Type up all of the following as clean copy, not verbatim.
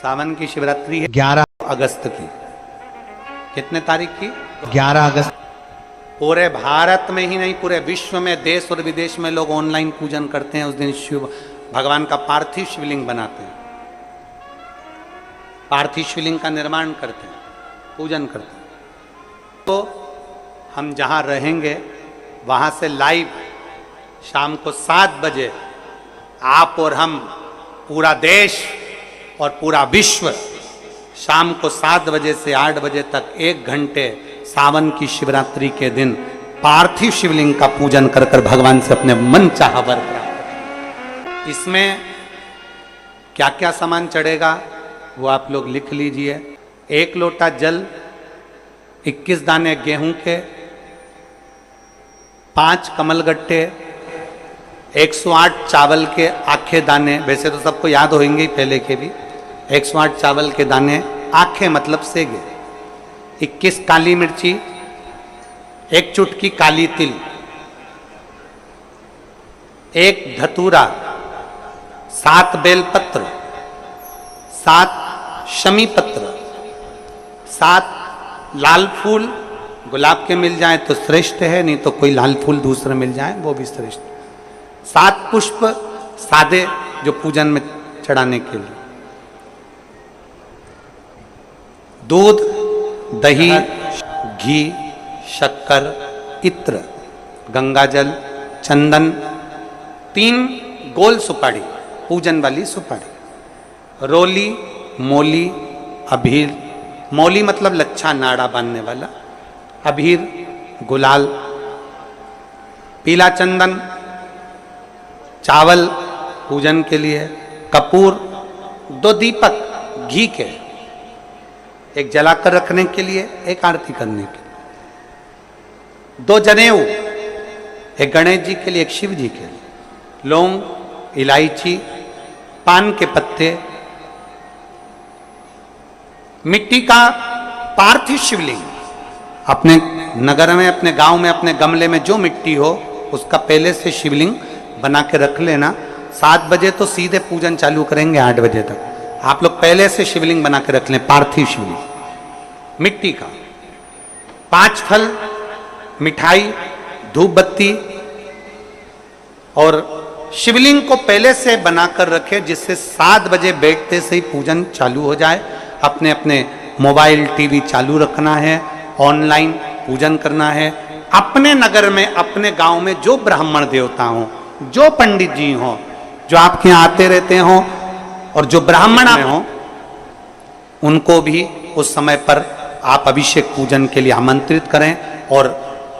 सावन की शिवरात्रि है 11 अगस्त की। कितने तारीख की? 11 अगस्त। पूरे भारत में ही नहीं, पूरे विश्व में, देश और विदेश में लोग ऑनलाइन पूजन करते हैं। उस दिन शिव भगवान का पार्थिव शिवलिंग बनाते हैं, पार्थिव शिवलिंग का निर्माण करते हैं, पूजन करते हैं। तो हम जहाँ रहेंगे वहाँ से लाइव शाम को 7 बजे आप और हम, पूरा देश और पूरा विश्व, शाम को 7 बजे से 8 बजे तक 1 घंटे सावन की शिवरात्रि के दिन पार्थिव शिवलिंग का पूजन कर कर भगवान से अपने मन चाहा वर प्राप्त। इसमें क्या क्या सामान चढ़ेगा वो आप लोग लिख लीजिए। 1 लोटा जल, 21 दाने गेहूं के, 5 कमलगट्टे, 108 चावल के आखे दाने। वैसे तो सबको याद होंगे ही पहले के भी। 108 चावल के दाने, आखे मतलब सेगे, 21 काली मिर्ची, 1 चुटकी काली तिल, 1 धतूरा, 7 बेलपत्र, 7 शमी पत्र, 7 लाल फूल। गुलाब के मिल जाए तो श्रेष्ठ है, नहीं तो कोई लाल फूल दूसरा मिल जाए वो भी श्रेष्ठ। 7 पुष्प सादे जो पूजन में चढ़ाने के लिए। दूध, दही, घी, शक्कर, इत्र, गंगाजल, चंदन, 3 गोल सुपारी, पूजन वाली सुपारी, रोली, मोली, अबीर। मोली मतलब लच्छा नाड़ा बांधने वाला, अबीर, गुलाल, पीला चंदन, चावल पूजन के लिए, कपूर, 2 दीपक घी के, 1 जलाकर रखने के लिए, 1 आरती करने के लिए, 2 जनेऊ, 1 गणेश जी के लिए, 1 शिव जी के लिए, लौंग, इलायची, पान के पत्ते, मिट्टी का पार्थिव शिवलिंग। अपने नगर में, अपने गांव में, अपने गमले में जो मिट्टी हो उसका पहले से शिवलिंग बना के रख लेना। 7 बजे तो सीधे पूजन चालू करेंगे, 8 बजे तक आप लोग पहले से शिवलिंग बना के रख लें, पार्थिव शिवलिंग मिट्टी का। 5 फल, मिठाई, धूप बत्ती, और शिवलिंग को पहले से बनाकर रखे जिससे 7 बजे बैठते से ही पूजन चालू हो जाए। अपने अपने मोबाइल टीवी चालू रखना है, ऑनलाइन पूजन करना है। अपने नगर में, अपने गांव में जो ब्राह्मण देवता हों, जो पंडित जी हों, जो आपके यहाँ आते रहते हों, और जो ब्राह्मण हों, उनको भी उस समय पर आप अभिषेक पूजन के लिए आमंत्रित करें। और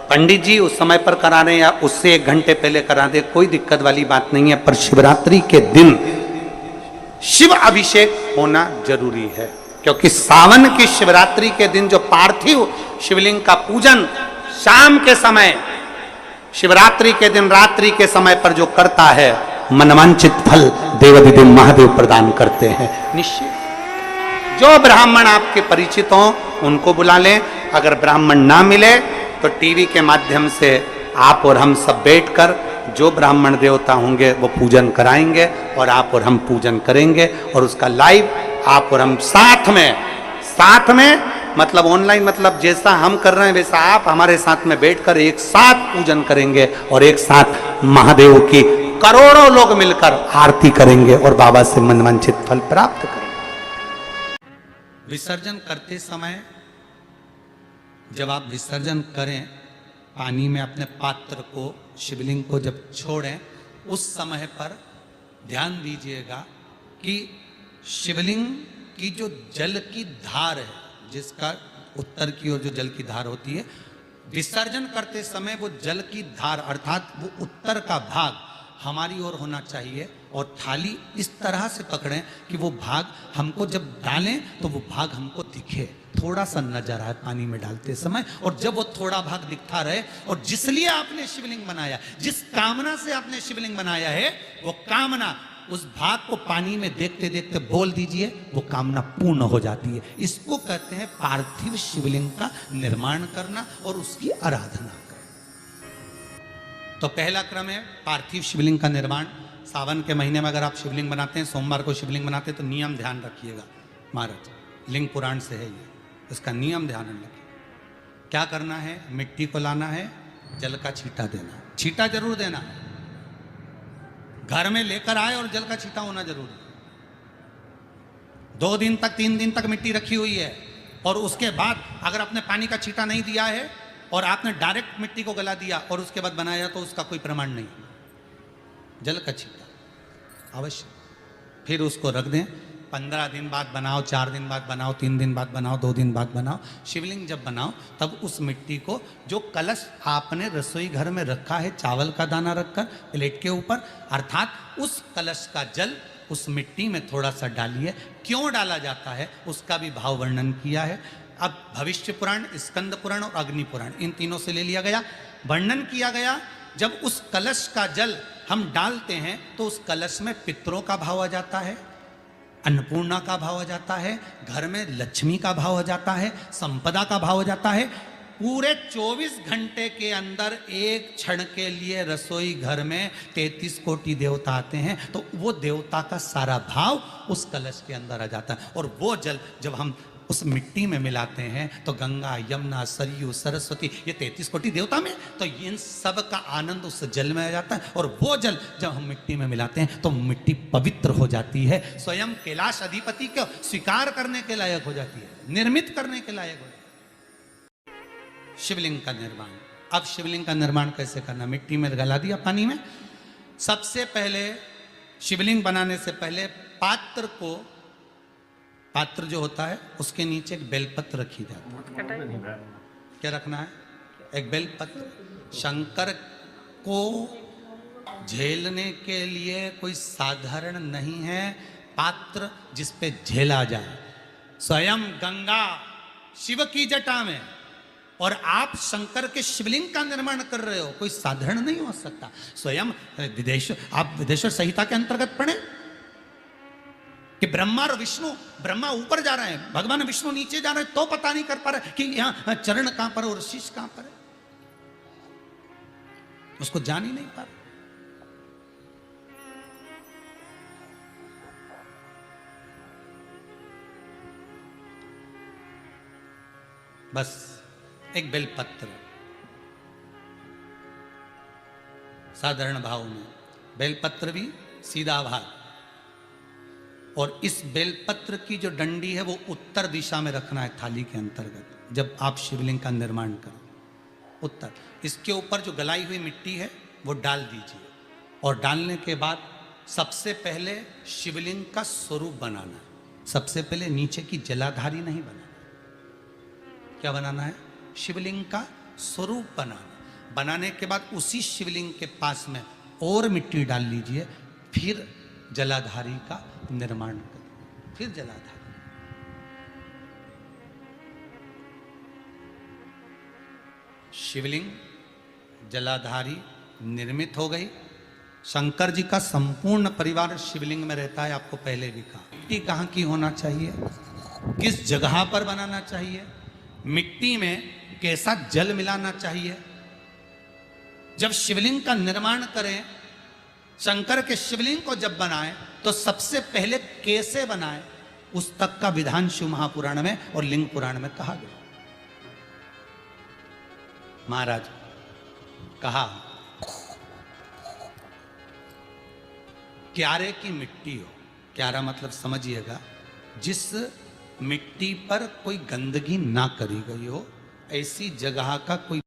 पंडित जी उस समय पर करा रहे हैं या उससे 1 घंटे पहले करा दे, कोई दिक्कत वाली बात नहीं है। पर शिवरात्रि के दिन शिव अभिषेक होना जरूरी है, क्योंकि सावन की शिवरात्रि के दिन जो पार्थिव शिवलिंग का पूजन शाम के समय, शिवरात्रि के दिन रात्रि के समय पर जो करता है, मनवांचित फल देवाधिदेव महादेव प्रदान करते हैं निश्चित। जो ब्राह्मण आपके परिचित हों उनको बुला लें। अगर ब्राह्मण ना मिले तो टीवी के माध्यम से आप और हम सब बैठकर जो ब्राह्मण देवता होंगे वो पूजन कराएंगे और आप और हम पूजन करेंगे। और उसका लाइव आप और हम साथ में मतलब ऑनलाइन, मतलब जैसा हम कर रहे हैं वैसा आप हमारे साथ में बैठकर एक साथ पूजन करेंगे और एक साथ महादेव की करोड़ों लोग मिलकर आरती करेंगे और बाबा से मनवांछित फल प्राप्त करेंगे। विसर्जन करते समय जब आप विसर्जन करें, पानी में अपने पात्र को, शिवलिंग को जब छोड़ें, उस समय पर ध्यान दीजिएगा कि शिवलिंग की जो जल की धार है, जिसका उत्तर की ओर जो जल की धार होती है, विसर्जन करते समय वो जल की धार अर्थात वो उत्तर का भाग हमारी ओर होना चाहिए। और थाली इस तरह से पकड़ें कि वो भाग हमको जब डालें तो वो भाग हमको दिखे, थोड़ा सा नजर आए पानी में डालते समय। और जब वो थोड़ा भाग दिखता रहे, और जिसलिए आपने शिवलिंग बनाया, जिस कामना से आपने शिवलिंग बनाया है, वो कामना उस भाग को पानी में देखते देखते बोल दीजिए, वो कामना पूर्ण हो जाती है। इसको कहते हैं पार्थिव शिवलिंग का निर्माण करना और उसकी आराधना करना। तो पहला क्रम है पार्थिव शिवलिंग का निर्माण। सावन के महीने में अगर आप शिवलिंग बनाते हैं, सोमवार को शिवलिंग बनाते हैं, तो नियम ध्यान रखिएगा। महाराज लिंग पुराण से है ये, इसका नियम ध्यान रखें। क्या करना है, मिट्टी को लाना है, जल का छींटा देना, छींटा जरूर देना, घर में लेकर आए और जल का छींटा होना जरूरी है। 2 दिन तक 3 दिन तक मिट्टी रखी हुई है और उसके बाद अगर आपने पानी का छींटा नहीं दिया है और आपने डायरेक्ट मिट्टी को गला दिया और उसके बाद बनाया तो उसका कोई प्रमाण नहीं। जल का छींटा अवश्य, फिर उसको रख दें। 15 दिन बाद बनाओ, 4 दिन बाद बनाओ, 3 दिन बाद बनाओ, 2 दिन बाद बनाओ। शिवलिंग जब बनाओ तब उस मिट्टी को, जो कलश आपने रसोई घर में रखा है चावल का दाना रखकर प्लेट के ऊपर, अर्थात उस कलश का जल उस मिट्टी में थोड़ा सा डालिए। क्यों डाला जाता है उसका भी भाव वर्णन किया है। अब भविष्य पुराण, स्कंद पुराण और अग्नि पुराण, इन तीनों से ले लिया गया। वर्णन किया गया जब उस कलश का जल हम डालते हैं तो उस कलश में पितरों का भाव आ जाता है, अन्नपूर्णा का भाव आ जाता है, घर में लक्ष्मी का भाव आ जाता है, संपदा का भाव आ जाता है। पूरे 24 घंटे के अंदर एक क्षण के लिए रसोई घर में 33 कोटि देवता आते हैं, तो वो देवता का सारा भाव उस कलश के अंदर आ जाता है। और वो जल जब हम उस मिट्टी में मिलाते हैं तो गंगा, यमुना, सरयू, सरस्वती, ये 33 कोटि देवता में, तो इन सब का आनंद उस जल में आ जाता है। और वो जल जब हम मिट्टी में मिलाते हैं तो मिट्टी पवित्र हो जाती है, स्वयं कैलाश अधिपति को स्वीकार करने के लायक हो जाती है, निर्मित करने के लायक हो जाती है। शिवलिंग का निर्माण। अब शिवलिंग का निर्माण कैसे करना, मिट्टी में गला दिया पानी में। सबसे पहले शिवलिंग बनाने से पहले पात्र जो होता है उसके नीचे एक बेलपत्र रखी जाती है। क्या रखना है, एक बेलपत्र। शंकर को झेलने के लिए कोई साधारण नहीं है पात्र जिस पे झेला जाए। स्वयं गंगा शिव की जटा में और आप शंकर के शिवलिंग का निर्माण कर रहे हो, कोई साधारण नहीं हो सकता। स्वयं आप विदेश्वर संहिता के अंतर्गत पढ़े कि ब्रह्मा और विष्णु, ब्रह्मा ऊपर जा रहे हैं, भगवान विष्णु नीचे जा रहे हैं, तो पता नहीं कर पा रहे कि यहां चरण कहां पर और शीश कहां पर है, उसको जान ही नहीं पा रहे। बस एक बेलपत्र साधारण भाव में, बेलपत्र भी सीधा भाग, और इस बेलपत्र की जो डंडी है वो उत्तर दिशा में रखना है थाली के अंतर्गत। जब आप शिवलिंग का निर्माण करो उत्तर, इसके ऊपर जो गलाई हुई मिट्टी है वो डाल दीजिए। और डालने के बाद सबसे पहले शिवलिंग का स्वरूप बनाना है। सबसे पहले नीचे की जलाधारी नहीं बनाना, क्या बनाना है, शिवलिंग का स्वरूप बनाना। बनाने के बाद उसी शिवलिंग के पास में और मिट्टी डाल लीजिए, फिर जलाधारी का निर्माण करें, फिर जलाधारी। शिवलिंग जलाधारी निर्मित हो गई। शंकर जी का संपूर्ण परिवार शिवलिंग में रहता है, आपको पहले भी कहा। मिट्टी कहाँ की होना चाहिए, किस जगह पर बनाना चाहिए, मिट्टी में कैसा जल मिलाना चाहिए। जब शिवलिंग का निर्माण करें, शंकर के शिवलिंग को जब बनाएं तो सबसे पहले कैसे बनाएं, उस तक का विधान शिव महापुराण में और लिंग पुराण में कहा गया। महाराज कहा क्यारे की मिट्टी हो, क्यारा मतलब समझिएगा जिस मिट्टी पर कोई गंदगी ना करी गई हो, ऐसी जगह का कोई